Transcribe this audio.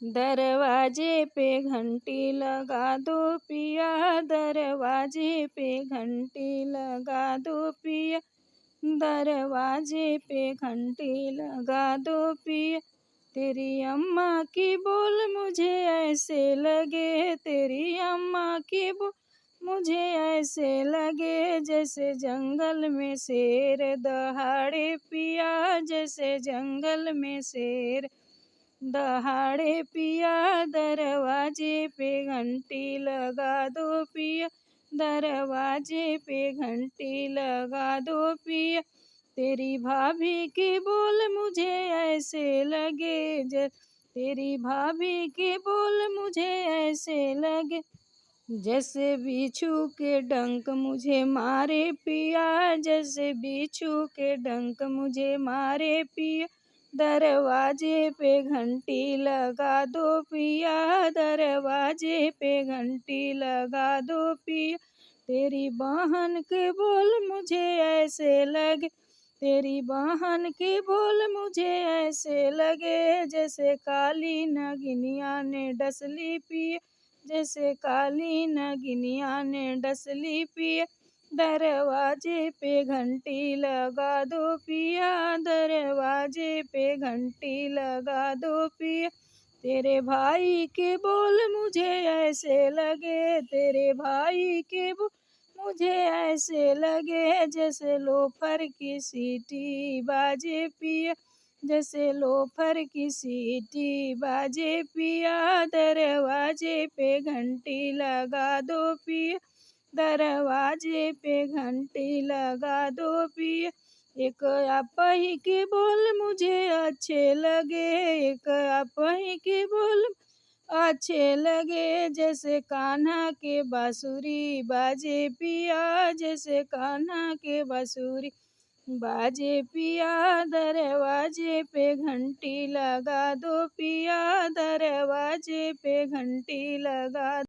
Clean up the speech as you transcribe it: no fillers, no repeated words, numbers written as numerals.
दरवाजे पे घंटी लगा दो पिया, दरवाजे पे घंटी लगा दो पिया, दरवाजे पे घंटी लगा दो पिया। तेरी अम्मा की बोल मुझे ऐसे लगे, तेरी अम्मा की बोल मुझे ऐसे लगे, जैसे जंगल में शेर दहाड़े पिया, जैसे जंगल में शेर दहाड़े पिया। दरवाजे पे घंटी लगा दो पिया, दरवाजे पे घंटी लगा दो पिया। तेरी भाभी के बोल मुझे ऐसे लगे, तेरी भाभी के बोल मुझे ऐसे लगे, जैसे बिच्छू के डंक मुझे मारे पिया, जैसे बिच्छू के डंक मुझे मारे पिया। दरवाजे पे घंटी लगा दो पिया, दरवाजे पे घंटी लगा दो पिया। तेरी बहन के बोल मुझे ऐसे लगे, तेरी बहन के बोल मुझे ऐसे लगे, जैसे काली नगिनिया ने डसली पिया, जैसे काली नगिनिया ने डसली पिया। दरवाजे पे घंटी लगा दो पिया, दरवाजे पे घंटी लगा दो पिया। तेरे भाई के बोल मुझे ऐसे लगे, तेरे भाई के बोल मुझे ऐसे लगे, जैसे लोफर की सीटी बाजे पिया, जैसे लोफर की सीटी बाजे पिया। दरवाजे पे घंटी लगा दो पिया, दरवाजे पे घंटी लगा दो पिया। एक आप ही के बोल मुझे अच्छे लगे, एक आप ही के बोल अच्छे लगे, जैसे कान्हा के बांसुरी बाजे पिया, जैसे कान्हा के बांसुरी बाजे पिया। दरवाजे पे घंटी लगा दो पिया, दरवाजे पे घंटी लगा